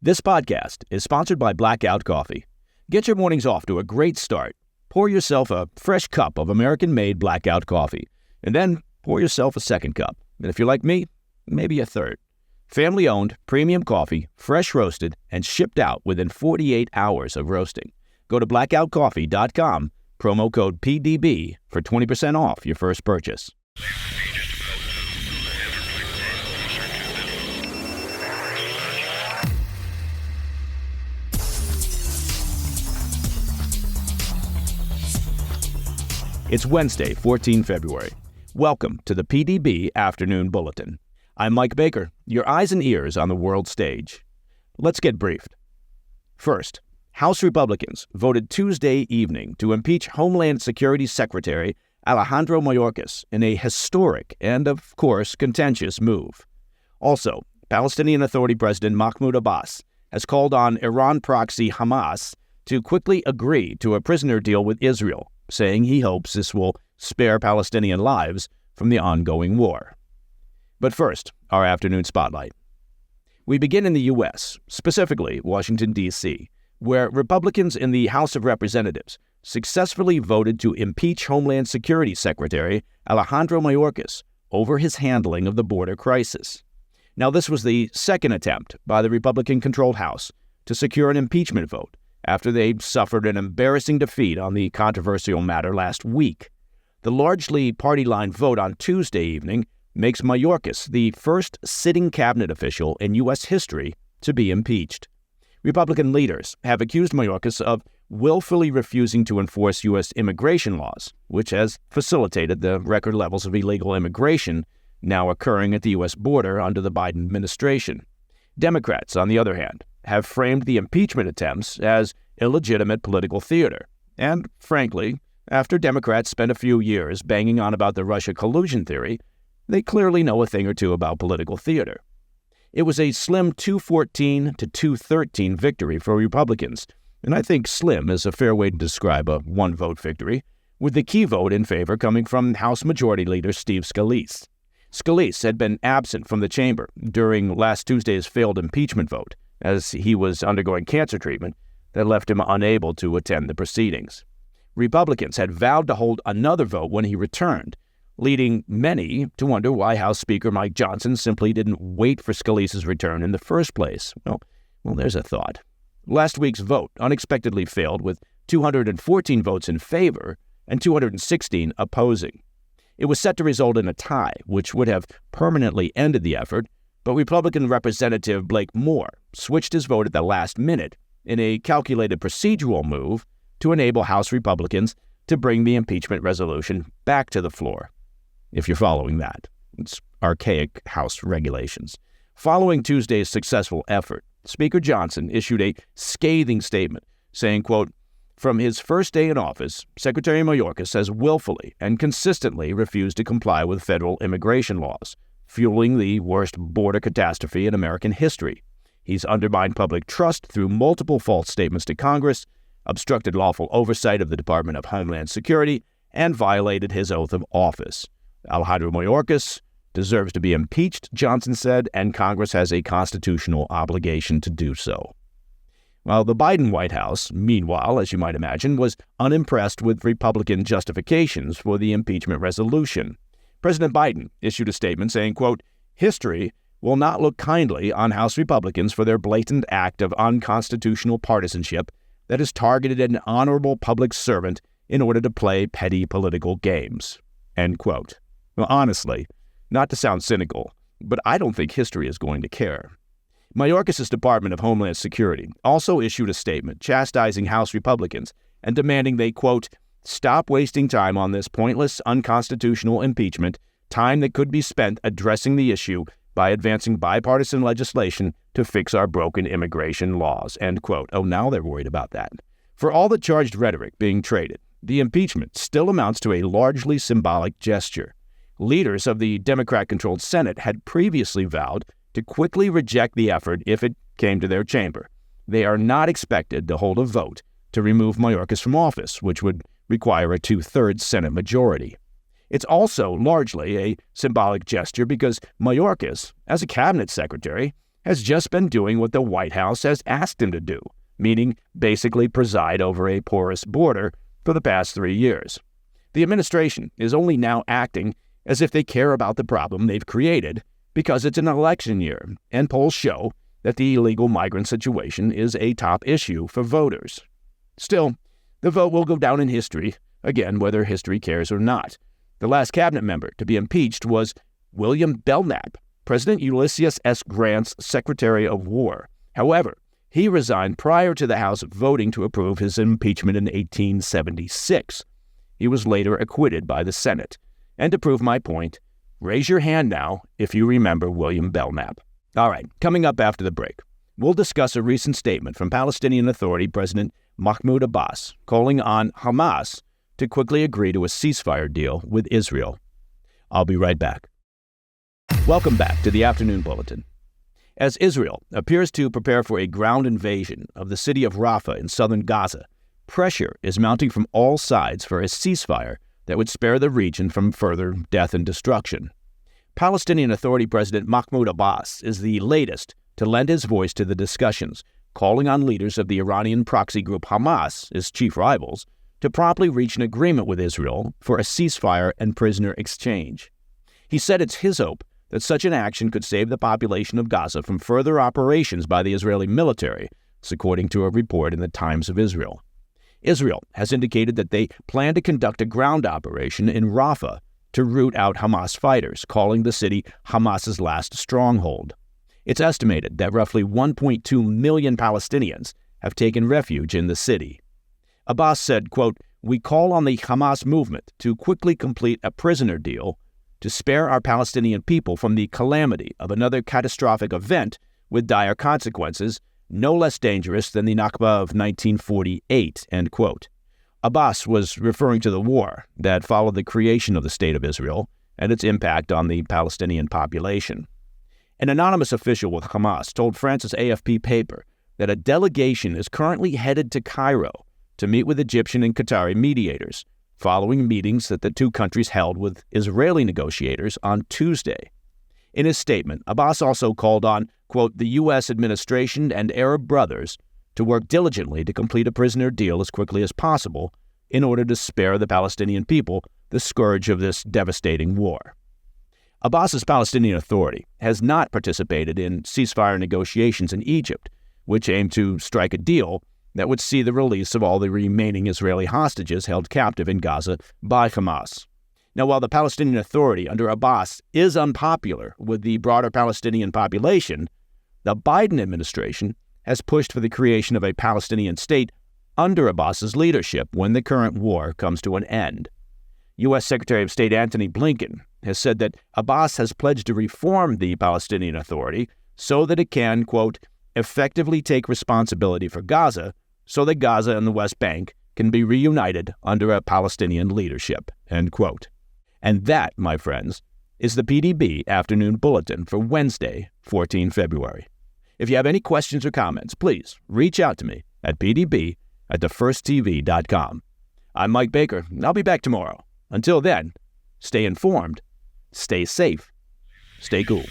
This podcast is sponsored by Blackout Coffee. Get your mornings off to a great start. Pour yourself a fresh cup of American-made Blackout Coffee, and then pour yourself a second cup. And if you're like me, maybe a third. Family-owned, premium coffee, fresh roasted, and shipped out within 48 hours of roasting. Go to blackoutcoffee.com, promo code PDB for 20% off your first purchase. It's Wednesday, 14 February. Welcome to the PDB Afternoon Bulletin. I'm Mike Baker, your eyes and ears on the world stage. Let's get briefed. First, House Republicans voted Tuesday evening to impeach Homeland Security Secretary Alejandro Mayorkas in a historic and, of course, contentious move. Also, Palestinian Authority President Mahmoud Abbas has called on Iran proxy Hamas to quickly agree to a prisoner deal with Israel, saying he hopes this will spare Palestinian lives from the ongoing war. But first, our afternoon spotlight. We begin in the U.S., specifically Washington, D.C., where Republicans in the House of Representatives successfully voted to impeach Homeland Security Secretary Alejandro Mayorkas over his handling of the border crisis. Now, this was the second attempt by the Republican-controlled House to secure an impeachment vote after they suffered an embarrassing defeat on the controversial matter last week. The largely party-line vote on Tuesday evening makes Mayorkas the first sitting cabinet official in U.S. history to be impeached. Republican leaders have accused Mayorkas of willfully refusing to enforce U.S. immigration laws, which has facilitated the record levels of illegal immigration now occurring at the U.S. border under the Biden administration. Democrats, on the other hand, have framed the impeachment attempts as illegitimate political theater. And, frankly, after Democrats spent a few years banging on about the Russia collusion theory, they clearly know a thing or two about political theater. It was a slim 214 to 213 victory for Republicans, and I think slim is a fair way to describe a one-vote victory, with the key vote in favor coming from House Majority Leader Steve Scalise. Scalise had been absent from the chamber during last Tuesday's failed impeachment vote, as he was undergoing cancer treatment that left him unable to attend the proceedings. Republicans had vowed to hold another vote when he returned, leading many to wonder why House Speaker Mike Johnson simply didn't wait for Scalise's return in the first place. Well, there's a thought. Last week's vote unexpectedly failed with 214 votes in favor and 216 opposing. It was set to result in a tie, which would have permanently ended the effort, but Republican Representative Blake Moore switched his vote at the last minute in a calculated procedural move to enable House Republicans to bring the impeachment resolution back to the floor. If you're following that, it's archaic House regulations. Following Tuesday's successful effort, Speaker Johnson issued a scathing statement saying, quote, "From his first day in office, Secretary Mayorkas has willfully and consistently refused to comply with federal immigration laws, fueling the worst border catastrophe in American history. He's undermined public trust through multiple false statements to Congress, obstructed lawful oversight of the Department of Homeland Security, and violated his oath of office. Alejandro Mayorkas deserves to be impeached," Johnson said, and Congress has a constitutional obligation to do so. While the Biden White House, meanwhile, as you might imagine, was unimpressed with Republican justifications for the impeachment resolution. President Biden issued a statement saying, quote, "History will not look kindly on House Republicans for their blatant act of unconstitutional partisanship that has targeted an honorable public servant in order to play petty political games." End quote. Well, honestly, not to sound cynical, but I don't think history is going to care. Mayorkas' Department of Homeland Security also issued a statement chastising House Republicans and demanding they, quote, "stop wasting time on this pointless, unconstitutional impeachment, time that could be spent addressing the issue by advancing bipartisan legislation to fix our broken immigration laws," end quote. Oh, now they're worried about that. For all the charged rhetoric being traded, the impeachment still amounts to a largely symbolic gesture. Leaders of the Democrat-controlled Senate had previously vowed to quickly reject the effort if it came to their chamber. They are not expected to hold a vote to remove Mayorkas from office, which would require a two-thirds Senate majority. It's also largely a symbolic gesture because Mayorkas, as a cabinet secretary, has just been doing what the White House has asked him to do, meaning basically preside over a porous border for the past 3 years. The administration is only now acting as if they care about the problem they've created because it's an election year, and polls show that the illegal migrant situation is a top issue for voters. Still, the vote will go down in history, again, whether history cares or not. The last cabinet member to be impeached was William Belknap, President Ulysses S. Grant's Secretary of War. However, he resigned prior to the House voting to approve his impeachment in 1876. He was later acquitted by the Senate. And to prove my point, raise your hand now if you remember William Belknap. All right, coming up after the break, we'll discuss a recent statement from Palestinian Authority President Mahmoud Abbas calling on Hamas to quickly agree to a ceasefire deal with Israel. I'll be right back. Welcome back to the Afternoon Bulletin. As Israel appears to prepare for a ground invasion of the city of Rafah in southern Gaza, pressure is mounting from all sides for a ceasefire that would spare the region from further death and destruction. Palestinian Authority President Mahmoud Abbas is the latest to lend his voice to the discussions, calling on leaders of the Iranian proxy group Hamas, his chief rivals, to promptly reach an agreement with Israel for a ceasefire and prisoner exchange. He said it's his hope that such an action could save the population of Gaza from further operations by the Israeli military, according to a report in the Times of Israel. Israel has indicated that they plan to conduct a ground operation in Rafah to root out Hamas fighters, calling the city Hamas's last stronghold. It's estimated that roughly 1.2 million Palestinians have taken refuge in the city. Abbas said, quote, "We call on the Hamas movement to quickly complete a prisoner deal to spare our Palestinian people from the calamity of another catastrophic event with dire consequences, no less dangerous than the Nakba of 1948, end quote. Abbas was referring to the war that followed the creation of the State of Israel and its impact on the Palestinian population. An anonymous official with Hamas told France's AFP paper that a delegation is currently headed to Cairo to meet with Egyptian and Qatari mediators, following meetings that the two countries held with Israeli negotiators on Tuesday. In his statement, Abbas also called on, quote, the U.S. administration and Arab brothers to work diligently to complete a prisoner deal as quickly as possible in order to spare the Palestinian people the scourge of this devastating war. Abbas's Palestinian Authority has not participated in ceasefire negotiations in Egypt, which aim to strike a deal that would see the release of all the remaining Israeli hostages held captive in Gaza by Hamas. Now, while the Palestinian Authority under Abbas is unpopular with the broader Palestinian population, the Biden administration has pushed for the creation of a Palestinian state under Abbas's leadership when the current war comes to an end. U.S. Secretary of State Antony Blinken has said that Abbas has pledged to reform the Palestinian Authority so that it can, quote, effectively take responsibility for Gaza so that Gaza and the West Bank can be reunited under a Palestinian leadership, end quote. And that, my friends, is the PDB Afternoon Bulletin for Wednesday, 14 February. If you have any questions or comments, please reach out to me at pdb@thefirsttv.com. I'm Mike Baker, and I'll be back tomorrow. Until then, stay informed, stay safe, stay cool.